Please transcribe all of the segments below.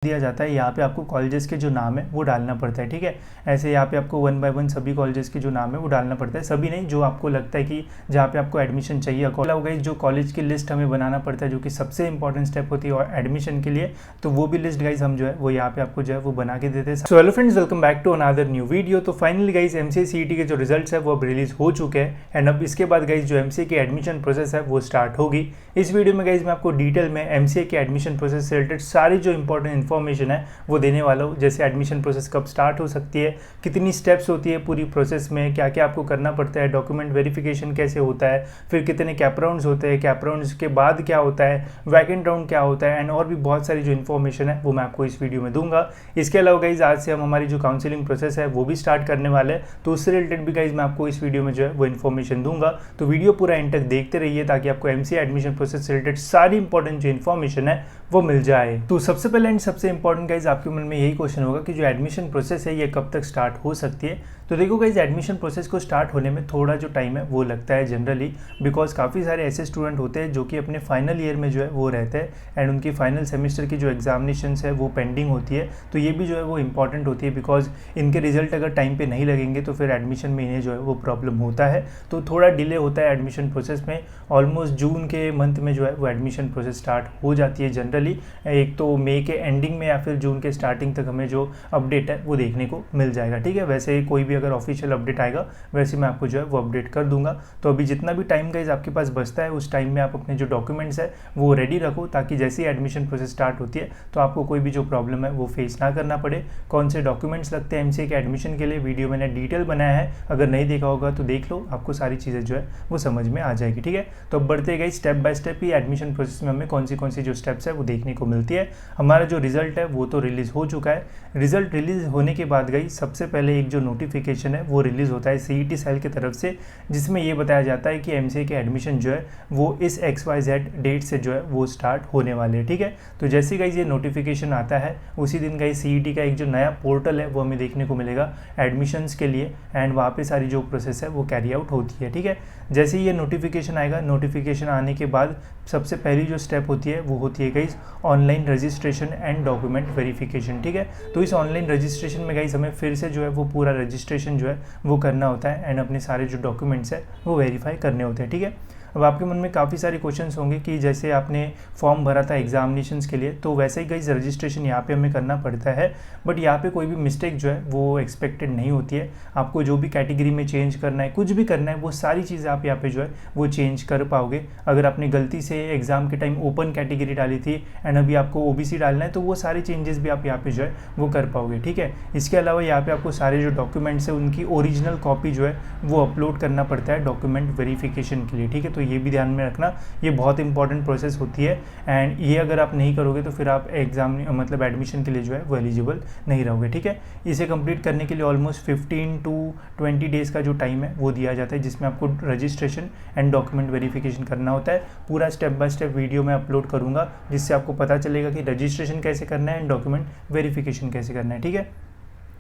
दिया जाता है, यहाँ पे आपको कॉलेजेस के जो नाम है वो डालना पड़ता है। ठीक है, ऐसे यहाँ पे आपको 1 बाय 1 सभी कॉलेजेस के जो नाम है वो डालना पड़ता है, सभी नहीं, जो आपको लगता है कि जहाँ पे आपको एडमिशन चाहिए। होगा जो कॉलेज की लिस्ट हमें बनाना पड़ता है, जो कि सबसे इंपॉर्टेंट स्टेप होती है और एडमिशन के लिए, तो वो भी लिस्ट गाइज हम जो है वो यहाँ पे आपको जो है वो बना के देते हैं। So hello friends, welcome back to another new video. तो फाइनली गाइज एमसीए सीईटी के जो रिजल्ट्स है वो अब रिलीज हो चुके हैं एंड अब इसके बाद गाइज जो एमसीए की एडमिशन प्रोसेस है वो स्टार्ट होगी। इस वीडियो में गाइज मैं आपको डिटेल में एमसीए के एडमिशन प्रोसेस से रिलेटेड सारी जो इंपॉर्टेंट इन्फॉर्मेशन है वो देने वाला हूँ। जैसे एडमिशन प्रोसेस कब स्टार्ट हो सकती है, कितनी स्टेप्स होती है पूरी प्रोसेस में, क्या क्या आपको करना पड़ता है, डॉक्यूमेंट वेरिफिकेशन कैसे होता है, फिर कितने कैप राउंड्स होते हैं, कैप राउंड्स के बाद क्या होता है, वैकेंट राउंड क्या होता है एंड और भी बहुत सारी जो इन्फॉर्मेशन है वो मैं आपको इस वीडियो में दूंगा। इसके अलावा गाइज आज से हम हमारी जो काउंसिलिंग प्रोसेस है वो भी स्टार्ट करने वाले हैं, तो उससे रिलेटेड भी गाइज मैं आपको इस वीडियो में जो है वो इन्फॉर्मेशन दूंगा। तो वीडियो पूरा एंड तक देखते रहिए ताकि आपको एमसीए एडमिशन प्रोसेस से रिलेटेड सारी इंपॉर्टेंट जो इन्फॉर्मेशन है वो मिल जाए। तो सबसे पहले एंड सबसे इंपॉर्टेंट गाइज आपके मन में यही क्वेश्चन होगा कि जो एडमिशन प्रोसेस है ये कब तक स्टार्ट हो सकती है। तो देखो गाइज एडमिशन प्रोसेस को स्टार्ट होने में थोड़ा जो टाइम है वो लगता है जनरली, बिकॉज काफ़ी सारे ऐसे स्टूडेंट होते हैं जो कि अपने फाइनल ईयर में जो है वो रहते हैं एंड उनकी फाइनल सेमेस्टर की जो एग्जामिनेशन है वो पेंडिंग होती है। तो ये भी जो है वो इंपॉर्टेंट होती है, बिकॉज इनके रिजल्ट अगर टाइम पे नहीं लगेंगे तो फिर एडमिशन में इन्हें जो है वो प्रॉब्लम होता है। तो थोड़ा डिले होता है एडमिशन प्रोसेस में। ऑलमोस्ट जून के मंथ में जो है वो एडमिशन प्रोसेस स्टार्ट हो जाती है जनरली। एक तो मई के एंडिंग में या फिर जून के स्टार्टिंग तक हमें जो अपडेट है वो देखने को मिल जाएगा। ठीक है, वैसे कोई भी अगर ऑफिशियल अपडेट आएगा वैसे मैं आपको जो है वो अपडेट कर दूंगा। तो अभी जितना भी टाइम गाइज आपके पास बचता है उस टाइम में आप अपने जो डॉक्यूमेंट्स है वो रेडी रखो, ताकि जैसे ही एडमिशन प्रोसेस स्टार्ट होती है तो आपको कोई भी जो प्रॉब्लम है वो फेस ना करना पड़े। कौन से डॉक्यूमेंट्स लगते हैं एमसीए के एडमिशन के लिए वीडियो मैंने डिटेल बनाया है, अगर नहीं देखा होगा तो देख लो, आपको सारी चीज़ें जो है वो समझ में आ जाएगी। ठीक है, तो अब बढ़ते गए step by step he admission process में हमें कौन सी जो स्टेप्स है वो देखने को मिलती है। हमारा जो रिजल्ट है वो तो रिलीज़ हो चुका है। रिजल्ट रिलीज होने के बाद गई सबसे पहले एक जो नोटिफिकेशन है वो रिलीज़ होता है सीईटी सेल की तरफ से, जिसमें ये बताया जाता है कि एमसीए के एडमिशन जो है वो इस XYZ डेट से जो है वो स्टार्ट होने वाले हैं। ठीक है, तो जैसे गाइज ये नोटिफिकेशन आता है उसी दिन गाइज सीईटी का एक जो नया पोर्टल है वो हमें देखने को मिलेगा एडमिशन्स के लिए एंड वहाँ पे सारी जो प्रोसेस है वो कैरी आउट होती है। ठीक है, जैसे ही ये नोटिफिकेशन आएगा, नोटिफिकेशन आने के बाद सबसे पहली जो स्टेप होती है वो होती है guys online registration and document verification. ठीक है, तो इस ऑनलाइन रजिस्ट्रेशन में गाइज हमें फिर से जो है वो पूरा रजिस्ट्रेशन जो है वो करना होता है एंड अपने सारे जो डॉक्यूमेंट्स है वो वेरीफाई करने होते हैं। ठीक है, अब आपके मन में काफ़ी सारे क्वेश्चंस होंगे कि जैसे आपने फॉर्म भरा था एग्जामिनेशंस के लिए तो वैसे ही गाइज रजिस्ट्रेशन यहाँ पे हमें करना पड़ता है, बट यहाँ पे कोई भी मिस्टेक जो है वो एक्सपेक्टेड नहीं होती है। आपको जो भी कैटेगरी में चेंज करना है, कुछ भी करना है, वो सारी चीज़ें आप यहाँ पे जो है वो चेंज कर पाओगे। अगर आपने गलती से एग्जाम के टाइम ओपन कैटेगरी डाली थी एंड अभी आपको ओबीसी डालना है तो वो सारी चेंजेस भी आप यहाँ पे जो है वो कर पाओगे। ठीक है, इसके अलावा यहाँ पे आपको सारे जो डॉक्यूमेंट्स है उनकी ओरिजिनल कॉपी जो है वो अपलोड करना पड़ता है डॉक्यूमेंट वेरिफिकेशन के लिए। ठीक है, तो ये भी ध्यान में रखना, ये बहुत इंपॉर्टेंट प्रोसेस होती है एंड ये अगर आप नहीं करोगे तो फिर आप एग्जाम मतलब एडमिशन के लिए जो है वो एलिजिबल नहीं रहोगे। ठीक है, इसे कंप्लीट करने के लिए ऑलमोस्ट 15 to 20 डेज़ का जो टाइम है वो दिया जाता है, जिसमें आपको रजिस्ट्रेशन एंड डॉक्यूमेंट वेरिफिकेशन करना होता है। पूरा स्टेप बाय स्टेप वीडियो में अपलोड करूँगा, जिससे आपको पता चलेगा कि रजिस्ट्रेशन कैसे करना है एंड डॉक्यूमेंट वेरिफिकेशन कैसे करना है। ठीक है,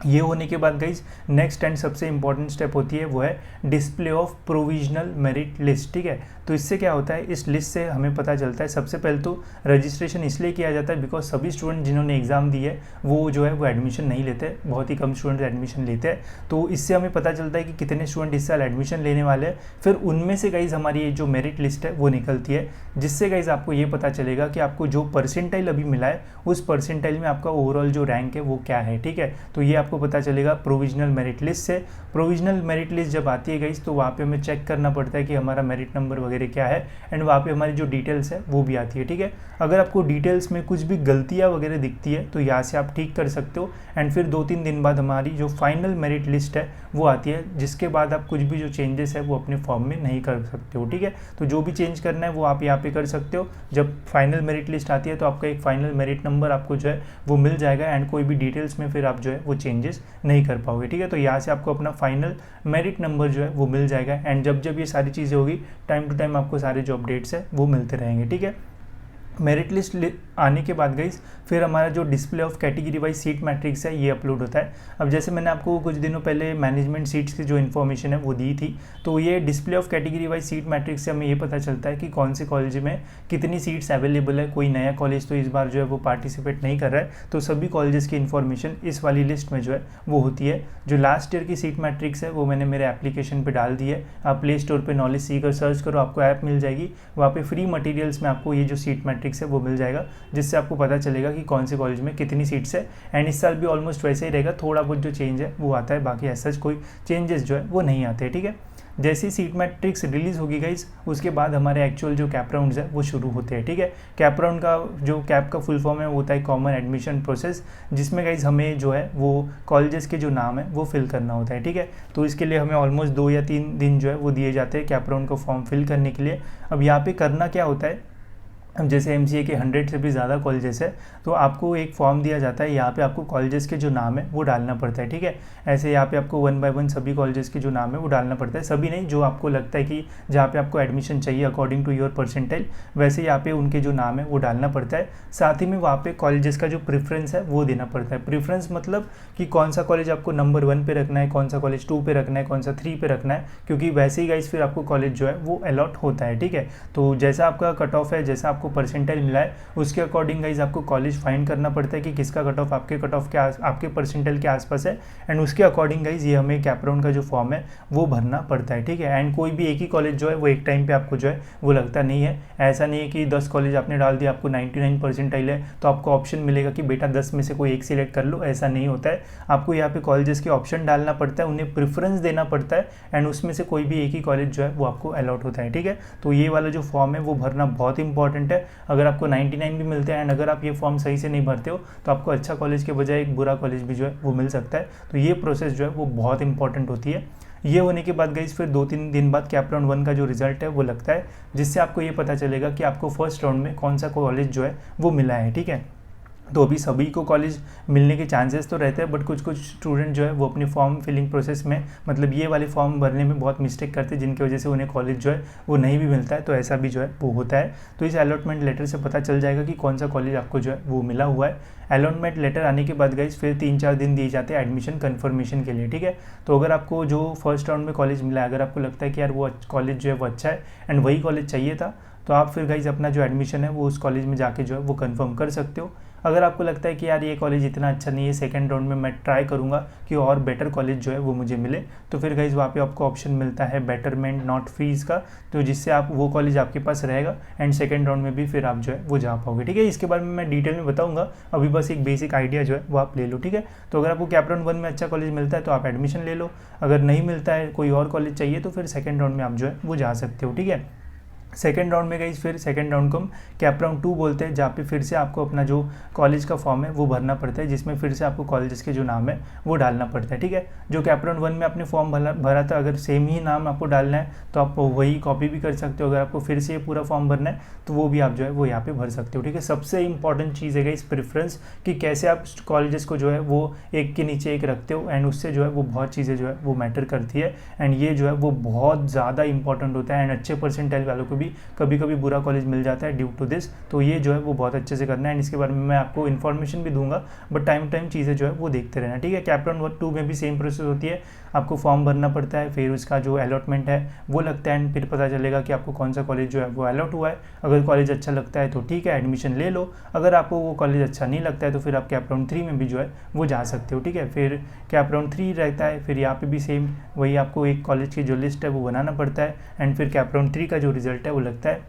ये होने के बाद गाइज नेक्स्ट एंड सबसे इंपॉर्टेंट स्टेप होती है वो है display of provisional merit list. ठीक है, तो इससे क्या होता है, इस लिस्ट से हमें पता चलता है सबसे पहले तो रजिस्ट्रेशन इसलिए किया जाता है बिकॉज सभी स्टूडेंट जिन्होंने एग्जाम दी है वो जो है वो एडमिशन नहीं लेते, बहुत ही कम स्टूडेंट एडमिशन लेते हैं। तो इससे हमें पता चलता है कि कितने स्टूडेंट इस साल एडमिशन लेने वाले हैं, फिर उनमें से गाइज हमारी ये जो मेरिट लिस्ट है वो निकलती है, जिससे गाइज आपको ये पता चलेगा कि आपको जो परसेंटाइल अभी मिला है उस परसेंटाइल में आपका ओवरऑल जो रैंक है वो क्या है। ठीक है, तो ये आपको पता चलेगा प्रोविजनल मेरिट लिस्ट से। प्रोविजनल मेरिट लिस्ट जब आती है गाइस तो वहाँ पे हमें चेक करना पड़ता है कि हमारा मेरिट नंबर वगैरह क्या है एंड वहाँ पे हमारी जो डिटेल्स है वो भी आती है। ठीक है, अगर आपको डिटेल्स में कुछ भी गलतियाँ वगैरह दिखती है तो यहाँ से आप ठीक कर सकते हो एंड फिर 2-3 दिन बाद हमारी जो फाइनल मेरिट लिस्ट है वो आती है, जिसके बाद आप कुछ भी जो चेंजेस है वो अपने फॉर्म में नहीं कर सकते हो। ठीक है, तो जो भी चेंज करना है वो आप यहाँ पे कर सकते हो। जब फाइनल मेरिट लिस्ट आती है तो आपका एक फाइनल मेरिट नंबर आपको जो है वो मिल जाएगा एंड कोई भी डिटेल्स में फिर आप जो है वो चेंजेस नहीं कर पाओगे। ठीक है, तो यहाँ से आपको अपना फाइनल मेरिट नंबर जो है वो मिल जाएगा एंड जब ये सारी चीज़ें होगी टाइम टू टाइम आपको सारे जो अपडेट्स है वो मिलते रहेंगे। ठीक है, मेरिट लिस्ट आने के बाद गाइस फिर हमारा जो display of category wise seat matrix है ये अपलोड होता है। अब जैसे मैंने आपको कुछ दिनों पहले मैनेजमेंट सीट्स की जो इन्फॉर्मेशन है वो दी थी, तो ये display of category wise seat matrix से हमें ये पता चलता है कि कौन से कॉलेज में कितनी सीट्स अवेलेबल है। कोई नया कॉलेज तो इस बार जो है वो पार्टिसिपेट नहीं कर रहा है, तो सभी कॉलेजेस की इन्फॉर्मेशन इस वाली लिस्ट में जो है वो होती है। जो लास्ट ईयर की सीट मैट्रिक्स है वो मैंने मेरे एप्लीकेशन पर डाल दी है। आप प्ले स्टोर पर नॉलेज सीकर सर्च करो, आपको ऐप मिल जाएगी, वहाँ पर फ्री मटीरियल्स में आपको ये जो सीट मैट्रिक्स है वो मिल जाएगा, जिससे आपको पता चलेगा कि कौन से कॉलेज में कितनी सीट्स है। एंड इस साल भी ऑलमोस्ट वैसे ही रहेगा, थोड़ा बहुत जो चेंज है वो आता है, बाकी ऐसा कोई चेंजेस जो है वो नहीं आते हैं। ठीक है, जैसे ही सीट मैट्रिक्स रिलीज होगी गाइज उसके बाद हमारे एक्चुअल जो कैप राउंड्स है वो शुरू होते हैं। ठीक है, कैप राउंड का जो कैप का फुल फॉर्म है वो होता है कॉमन एडमिशन प्रोसेस, जिसमें गाइज हमें जो है वो कॉलेजेस के जो नाम है वो फिल करना होता है। ठीक है, तो इसके लिए हमें ऑलमोस्ट 2 या 3 दिन जो है वो दिए जाते हैं कैप राउंड को फॉर्म फिल करने के लिए। अब यहाँ पे करना क्या होता है, अब जैसे MCA के 100 से भी ज़्यादा कॉलेजेस है तो आपको एक फॉर्म दिया जाता है, यहाँ पे आपको कॉलेजेस के जो नाम है वो डालना पड़ता है। ठीक है, ऐसे यहाँ पे आपको 1 बाय 1 सभी कॉलेजेस के जो नाम है वो डालना पड़ता है, सभी नहीं, जो आपको लगता है कि जहाँ पे आपको एडमिशन चाहिए अकॉर्डिंग टू योर परसेंटाइल, वैसे यहाँ पे उनके जो नाम है वो डालना पड़ता है। साथ ही में वहाँ पे कॉलेजेस का जो प्रेफरेंस है वो देना पड़ता है। प्रेफरेंस मतलब कि कौन सा कॉलेज आपको नंबर 1 पे रखना है, कौन सा कॉलेज 2 पे रखना है, कौन सा 3 पे रखना है, क्योंकि वैसे ही गाइस फिर आपको कॉलेज जो है वो अलॉट होता है। ठीक है, तो जैसा आपका कट ऑफ है, जैसा आपको परसेंटाइल मिला है उसके अकॉर्डिंग गाइज आपको कॉलेज फाइंड करना पड़ता है कि किसका कट ऑफ आपके कट ऑफ के आपके परसेंटाइल के आसपास है, एंड उसके अकॉर्डिंग गाइज ये हमें कैप राउंड का जो फॉर्म है वो भरना पड़ता है। ठीक है, एंड कोई भी एक ही कॉलेज जो है वो एक टाइम पे आपको जो है वो लगता नहीं है। ऐसा नहीं है कि 10 कॉलेज आपने डाल दिया, आपको 99 परसेंटाइल है तो आपको ऑप्शन मिलेगा कि बेटा 10 में से कोई एक सिलेक्ट कर लो, ऐसा नहीं होता है। आपको यहाँ पे कॉलेजेस के ऑप्शन डालना पड़ता है, उन्हें प्रेफरेंस देना पड़ता है, एंड उसमें से कोई भी एक ही कॉलेज जो है वो आपको अलॉट होता है। ठीक है, तो ये वाला जो फॉर्म है वो भरना बहुत इंपॉर्टेंट है। अगर आपको 99 भी मिलते हैं एंड अगर आप ये फॉर्म सही से नहीं भरते हो तो आपको अच्छा कॉलेज के बजाय एक बुरा कॉलेज भी जो है वो मिल सकता है। तो ये प्रोसेस जो है वो बहुत इंपॉर्टेंट होती है। ये होने के बाद गाइस फिर 2-3 दिन बाद कैप राउंड 1 का जो रिजल्ट है वो लगता है, जिससे आपको ये पता चलेगा कि आपको फर्स्ट राउंड में कौन सा कॉलेज जो है वो मिला है। ठीक है, तो अभी सभी को कॉलेज मिलने के चांसेस तो रहते हैं, बट कुछ कुछ स्टूडेंट जो है वो अपनी फॉर्म फिलिंग प्रोसेस में मतलब ये वाले फॉर्म भरने में बहुत मिस्टेक करते हैं, जिनकी वजह से उन्हें कॉलेज जो है वो नहीं भी मिलता है। तो ऐसा भी जो है वो होता है। तो इस अलॉटमेंट लेटर से पता चल जाएगा कि कौन सा कॉलेज आपको जो है वो मिला हुआ है। अलॉटमेंट लेटर आने के बाद गाइस फिर 3-4 दिन दिए जाते हैं एडमिशन कन्फर्मेशन के लिए। ठीक है, तो अगर आपको जो फर्स्ट राउंड में कॉलेज मिला है, अगर आपको लगता है कि यार वो कॉलेज जो है वो अच्छा है एंड वही कॉलेज चाहिए था, तो आप फिर गाइस अपना जो एडमिशन है वो उस कॉलेज में जाके जो है वो कंफर्म कर सकते हो। अगर आपको लगता है कि यार ये कॉलेज इतना अच्छा नहीं है, सेकंड राउंड में मैं ट्राई करूंगा कि और बेटर कॉलेज जो है वो मुझे मिले, तो फिर गाइज वहाँ पे आपको ऑप्शन मिलता है बेटरमेंट नॉट फीस का, तो जिससे आप वो कॉलेज आपके पास रहेगा एंड सेकंड राउंड में भी फिर आप जो है वो जा पाओगे। ठीक है, इसके बारे में मैं डिटेल में बताऊंगा, अभी बस एक बेसिक आइडिया जो है वो आप ले लो। ठीक है, तो अगर आपको कैप राउंड 1 में अच्छा कॉलेज मिलता है तो आप एडमिशन ले लो, अगर नहीं मिलता है कोई और कॉलेज चाहिए तो फिर सेकेंड राउंड में आप जो है वो जा सकते हो। ठीक है, सेकेंड राउंड में गई फिर सेकेंड राउंड को हम कैप राउंड 2 बोलते हैं, जहाँ पे फिर से आपको अपना जो कॉलेज का फॉर्म है वो भरना पड़ता है, जिसमें फिर से आपको कॉलेजेस के जो नाम है वो डालना पड़ता है। ठीक है, जो कैप राउंड 1 में आपने फॉर्म भरा था, अगर सेम ही नाम आपको डालना है तो आप वही कॉपी भी कर सकते हो। अगर आपको फिर से ये पूरा फॉर्म भरना है तो वो भी आप जो है वो यहाँ पे भर सकते हो। ठीक है, सबसे इंपॉर्टेंट चीज़ है इस प्रेफरेंस कि कैसे आप कॉलेजेस को जो है वो एक के नीचे एक रखते हो, एंड उससे जो है वो बहुत चीज़ें जो है वो मैटर करती है, एंड ये जो है वो बहुत ज़्यादा इंपॉर्टेंट होता है। एंड अच्छे परसेंटाइल वालों को भी कभी कभी बुरा कॉलेज मिल जाता है ड्यू टू दिस, तो ये जो है वो बहुत अच्छे से करना है, एंड इसके बारे में मैं आपको इन्फॉर्मेशन भी दूंगा, बट टाइम टू टाइम चीज़ें जो है वो देखते रहना। ठीक है, कैप राउंड 2 में भी सेम प्रोसेस होती है, आपको फॉर्म भरना पड़ता है, फिर उसका जो अलॉटमेंट है वो लगता है, एंड फिर पता चलेगा कि आपको कौन सा कॉलेज जो है वो अलॉट हुआ है। अगर कॉलेज अच्छा लगता है तो ठीक है एडमिशन ले लो, अगर आपको वो कॉलेज अच्छा नहीं लगता है तो फिर आप कैप राउंड 3 में भी जो है वो जा सकते हो। ठीक है, फिर कैप राउंड 3 रहता है, फिर यहाँ पे भी सेम वही आपको एक कॉलेज की जो लिस्ट है वो बनाना पड़ता है, एंड फिर कैप राउंड 3 का जो रिजल्ट है वो लगता है,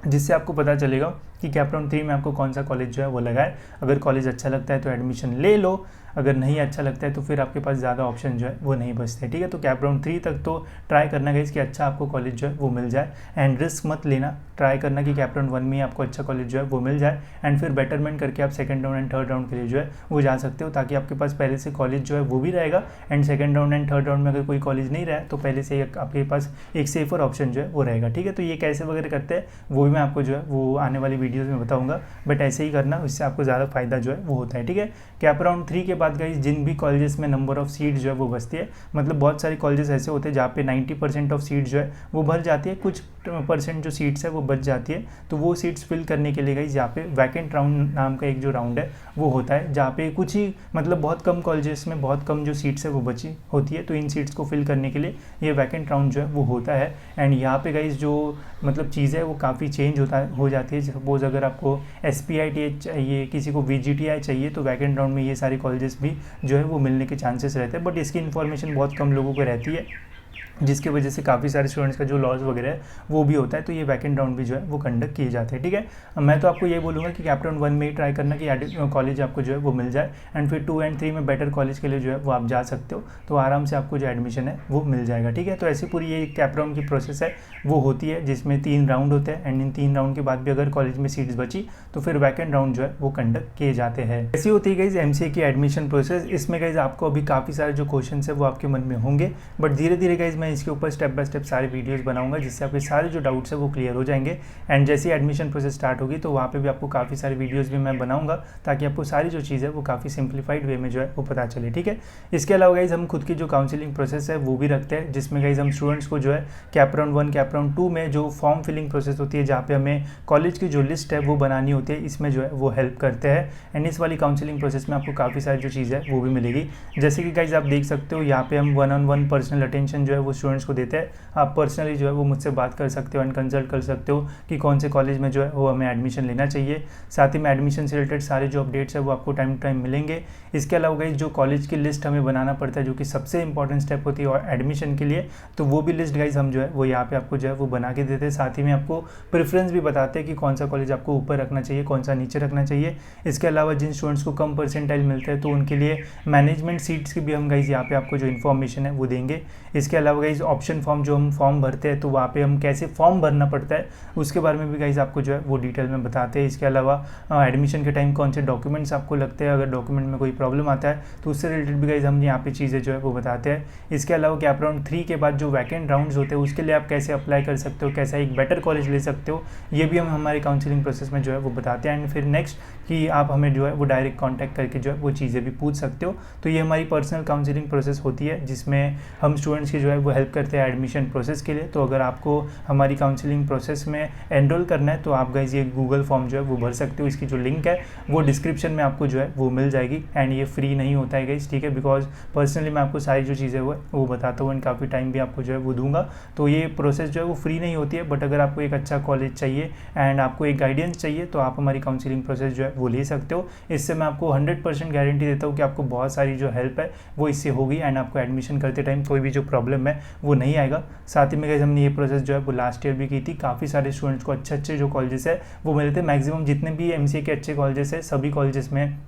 जिससे आपको पता चलेगा कि कैप राउंड 3 में आपको कौन सा कॉलेज जो है वो लगा है। अगर कॉलेज अच्छा लगता है तो एडमिशन ले लो, अगर नहीं अच्छा लगता है तो फिर आपके पास ज़्यादा ऑप्शन जो है वो नहीं बचते। ठीक है, तो कैप राउंड 3 तक तो ट्राई करना गाइस कि अच्छा आपको कॉलेज जो है वो मिल जाए, एंड रिस्क मत लेना, ट्राई करना कि कैप राउंड 1 में आपको अच्छा कॉलेज जो है वो मिल जाए, एंड फिर बेटरमेंट करके आप second round and third round के लिए जो है वो जा सकते हो, ताकि आपके पास पहले से कॉलेज जो है वो भी रहेगा, and second round and third round में अगर कोई कॉलेज नहीं रहा तो पहले से आपके पास एक सेफर ऑप्शन जो है वो रहेगा। ठीक है, तो ये कैसे वगैरह करते हैं वो भी मैं आपको जो है वो आने वाली वीडियोज़ में बताऊँगा, बट ऐसे ही करना, उससे आपको ज़्यादा फायदा जो है वो होता है। ठीक है, कैप राउंड 3 के बाद गाइस जिन भी कॉलेजेस में नंबर ऑफ सीट्स जो है वो बचती है, मतलब बहुत सारे कॉलेजेस ऐसे होते हैं जहाँ पे 90% ऑफ सीट्स जो है वो भर जाती है, कुछ परसेंट जो सीट्स है वो बच जाती है, तो वो सीट्स फिल करने के लिए गाइस यहाँ पे वैकेंट राउंड नाम का एक जो राउंड है वो होता है, जहाँ पे कुछ ही मतलब बहुत कम कॉलेजेस में बहुत कम जो सीट्स है वो बची होती है, तो इन सीट्स को फिल करने के लिए ये वैकेंट राउंड जो है वो होता है। एंड यहाँ पे गाइस जो मतलब चीज़ है वो काफ़ी चेंज हो जाती है। सपोज अगर आपको SPIT चाहिए, किसी को VGTI चाहिए, तो वैकेंट राउंड में ये सारे कॉलेजेस भी जो है वो मिलने के चांसेस रहते हैं, बट इसकी इन्फॉर्मेशन बहुत कम लोगों को रहती है, जिसकी वजह से काफ़ी सारे स्टूडेंट्स का जो लॉस वगैरह है वो भी होता है। तो ये वैकेंट राउंड भी जो है वो कंडक्ट किए जाते हैं। ठीक है, मैं तो आपको ये बोलूँगा कि कैप राउंड 1 में ही ट्राई करना कि कॉलेज आपको जो है वो मिल जाए, एंड फिर 2 एंड 3 में बेटर कॉलेज के लिए जो है वो आप जा सकते हो, तो आराम से आपको जो एडमिशन है वो मिल जाएगा। ठीक है, तो ऐसी पूरी ये कैप राउंड की प्रोसेस है वो होती है, जिसमें 3 राउंड होते हैं, एंड इन 3 राउंड के बाद भी अगर कॉलेज में सीट्स बची तो फिर वैकेंट राउंड जो है वो कंडक्ट किए जाते हैं। ऐसी होती है गाइस MCA की एडमिशन प्रोसेस। इसमें गाइस आपको अभी काफ़ी सारे जो क्वेश्चन है वो आपके मन में होंगे, बट धीरे धीरे गाइस मैं इसके ऊपर स्टेप बाय स्टेप सारे वीडियोस बनाऊंगा, जिससे आपके सारे जो डाउट्स है वो क्लियर हो जाएंगे। एंड जैसे एडमिशन प्रोसेस स्टार्ट होगी तो वहाँ पे भी आपको काफ़ी सारे वीडियोस भी मैं बनाऊंगा, ताकि आपको सारी जो चीज़ है वो काफ़ी सिंप्लीफाइड वे में जो है वो पता चले। ठीक है, इसके अलावा गाइस हम खुद की जो काउंसलिंग प्रोसेस है वो भी रखते हैं, जिसमें गाइस हम स्टूडेंट्स को जो है कैप राउंड 1 कैप राउंड 2 में जो फॉर्म फिलिंग प्रोसेस होती है, जहाँ पे हमें कॉलेज की जो लिस्ट है वो बनानी होती है, इसमें जो है वो हेल्प करते हैं। एंड इस वाली काउंसलिंग प्रोसेस में आपको काफ़ी सारी जो चीज़ है वो भी मिलेगी, जैसे कि गाइस आप देख सकते हो यहाँ पे हम 1-on-1 पर्सनल अटेंशन जो है वो स्टूडेंट्स को देते हैं। आप पर्सनली जो है वो मुझसे बात कर सकते हो एंड कंसल्ट कर सकते हो कि कौन से कॉलेज में जो है वो हमें एडमिशन लेना चाहिए। साथ ही में एडमिशन से रिलेटेड सारे जो अपडेट्स है वो आपको टाइम टू टाइम मिलेंगे। इसके अलावा गाइस जो कॉलेज की लिस्ट हमें बनाना पड़ता है, जो कि सबसे इंपॉर्टेंट स्टेप होती है एडमिशन के लिए, तो वो भी लिस्ट गाइस हम जो है वो यहाँ पे आपको जो है वो बना के देते हैं। साथ ही में आपको प्रेफरेंस भी बताते हैं कि कौन सा कॉलेज आपको ऊपर रखना चाहिए, कौन सा नीचे रखना चाहिए। इसके अलावा जिन स्टूडेंट्स को कम परसेंटाइल मिलते हैं तो उनके लिए मैनेजमेंट सीट्स की भी हम गाइस यहाँ पे आपको जो इन्फॉर्मेशन है वो देंगे। इसके अलावा गाइस ऑप्शन फॉर्म जो हम फॉर्म भरते हैं तो वहाँ पे हम कैसे फॉर्म भरना पड़ता है उसके बारे में भी गाइस आपको जो है वो डिटेल में बताते हैं। इसके अलावा एडमिशन के टाइम कौन से डॉक्यूमेंट्स आपको लगते हैं, अगर डॉक्यूमेंट में कोई प्रॉब्लम आता है तो उससे रिलेटेड भी गाइस हम यहाँ पे चीज़ें जो है वो बताते हैं। इसके अलावा कैप राउंड 3 के बाद जो वैकेंट राउंड्स होते हैं उसके लिए आप कैसे अप्लाई कर सकते हो, कैसा एक बेटर कॉलेज ले सकते हो, ये भी हम हमारे काउंसलिंग प्रोसेस में जो है वो बताते हैं। एंड फिर नेक्स्ट कि आप हमें जो है वो डायरेक्ट कॉन्टैक्ट करके जो है वो चीज़ें भी पूछ सकते हो। तो ये हमारी पर्सनल काउंसलिंग प्रोसेस होती है, जिसमें हम स्टूडेंट्स की जो है वो हेल्प करते हैं एडमिशन प्रोसेस के लिए। तो अगर आपको हमारी काउंसलिंग प्रोसेस में एनरोल करना है तो आप गाइस ये गूगल फॉर्म जो है वो भर सकते हो। इसकी जो लिंक है वो डिस्क्रिप्शन में आपको जो है वो मिल जाएगी। एंड ये फ्री नहीं होता है गाइस, ठीक है, बिकॉज पर्सनली मैं आपको सारी जो चीज़ें वो बताता हूँ एंड काफ़ी टाइम भी आपको जो है वो दूंगा। तो ये प्रोसेस जो है वो फ्री नहीं होती है, बट अगर आपको एक अच्छा कॉलेज चाहिए एंड आपको एक गाइडेंस चाहिए तो आप हमारी काउंसलिंग प्रोसेस जो है वो ले सकते हो। इससे मैं आपको 100% गारंटी देता हूँ कि आपको बहुत सारी जो हेल्प है वो इससे होगी, एंड आपको एडमिशन करते टाइम कोई भी जो प्रॉब्लम है वो नहीं आएगा। साथ ही में गाइस हमने ये प्रोसेस जो है वो लास्ट ईयर भी की थी। काफ़ी सारे स्टूडेंट्स को अच्छे जो कॉलेजेस है वो मिले थे। मैक्सिमम जितने भी MCA के अच्छे कॉलेजेस है सभी कॉलेजेस में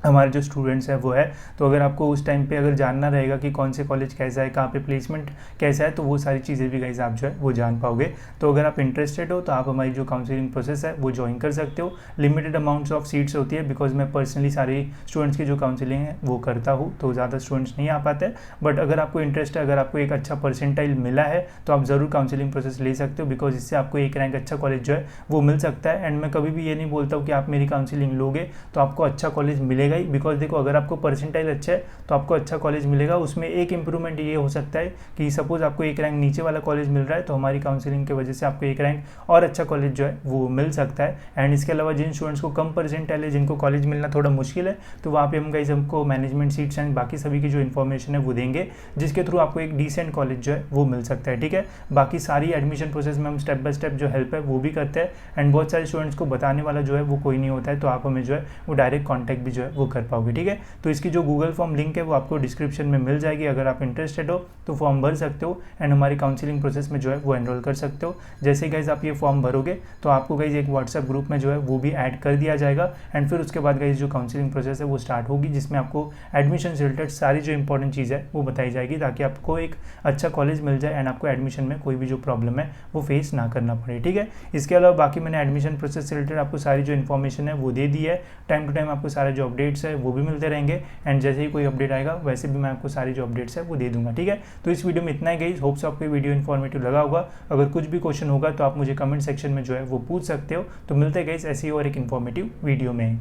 हमारे जो स्टूडेंट्स हैं वो है। तो अगर आपको उस टाइम पे अगर जानना रहेगा कि कौन से कॉलेज कैसा है, कहाँ पे प्लेसमेंट कैसा है, तो वो सारी चीज़ें भी गाइस आप जो है वो जान पाओगे। तो अगर आप इंटरेस्टेड हो तो आप हमारी जो काउंसलिंग प्रोसेस है वो ज्वाइन कर सकते हो। लिमिटेड अमाउंट्स ऑफ सीट्स होती है, बिकॉज मैं पर्सनली सारी स्टूडेंट्स की जो काउंसलिंग है वो करता हूँ, तो ज़्यादा स्टूडेंट्स नहीं आ पाते। बट अगर आपको इंटरेस्ट है, अगर आपको एक अच्छा परसेंटाइल मिला है तो आप ज़रूर काउंसलिंग प्रोसेस ले सकते हो, बिकॉज इससे आपको एक रैंक अच्छा कॉलेज जो है वो मिल सकता है। एंड मैं कभी भी ये नहीं बोलता हूँ कि आप मेरी काउंसलिंग लोगे तो आपको अच्छा कॉलेज मिलेगा ही, बिकॉज देखो अगर आपको परसेंटाइल अच्छा है तो आपको अच्छा कॉलेज मिलेगा। उसमें एक इंप्रूवमेंट ये हो सकता है कि सपोज आपको एक रैंक नीचे वाला कॉलेज मिल रहा है तो हमारी काउंसलिंग की वजह से आपको एक रैंक और अच्छा कॉलेज जो है वो मिल सकता है। एंड इसके अलावा जिन स्टूडेंट्स को कम परसेंटाइल है, जिनको कॉलेज मिलना थोड़ा मुश्किल है, तो वहाँ पे हम गाइस हमको मैनेजमेंट सीट्स एंड बाकी सभी की जो इन्फॉर्मेशन है वो देंगे, जिसके थ्रू आपको एक डिसेंट कॉलेज जो है वो मिल सकता है। ठीक है, बाकी सारी एडमिशन प्रोसेस में हम स्टेप बाय स्टेप जो हेल्प है वो भी करते हैं। एंड बहुत सारे स्टूडेंट्स को बताने वाला जो है वो कोई नहीं होता है, तो आप हमें जो है वो डायरेक्ट कॉन्टैक्ट भी जो है वो कर पाओगे। ठीक है, तो इसकी जो गूगल फॉर्म लिंक है वो आपको डिस्क्रिप्शन में मिल जाएगी। अगर आप इंटरेस्टेड हो तो फॉर्म भर सकते हो एंड हमारी काउंसलिंग प्रोसेस में जो है वो एनरोल कर सकते हो। जैसे गाइज आप ये फॉर्म भरोगे तो आपको गाइज एक व्हाट्सएप ग्रुप में जो है वो भी ऐड कर दिया जाएगा। एंड फिर उसके बाद गाइज जो काउंसलिंग प्रोसेस है वो स्टार्ट होगी, जिसमें आपको एडमिशन से रिलेटेड सारी जो इंपॉर्टेंट चीज़ है वो बताई जाएगी, ताकि आपको एक अच्छा कॉलेज मिल जाए एंड आपको एडमिशन में कोई भी जो प्रॉब्लम है वो फेस ना करना पड़े। ठीक है, इसके अलावा बाकी मैंने एडमिशन प्रोसेस से रिलेटेड आपको सारी जो इन्फॉर्मेशन है वो दे दी है। टाइम टू टाइम आपको सारा जो अपडेट अपडेट्स है वो भी मिलते रहेंगे, एंड जैसे ही कोई अपडेट आएगा वैसे भी मैं आपको सारी जो अपडेट्स है वो दे दूंगा, ठीक है। तो इस वीडियो में इतना ही गाइस, होप सो आपको वीडियो इन्फॉर्मेटिव लगा होगा। अगर कुछ भी क्वेश्चन होगा तो आप मुझे कमेंट सेक्शन में जो है वो पूछ सकते हो। तो मिलते हैं गाइस ऐसी और एक इन्फॉर्मेटिव वीडियो में।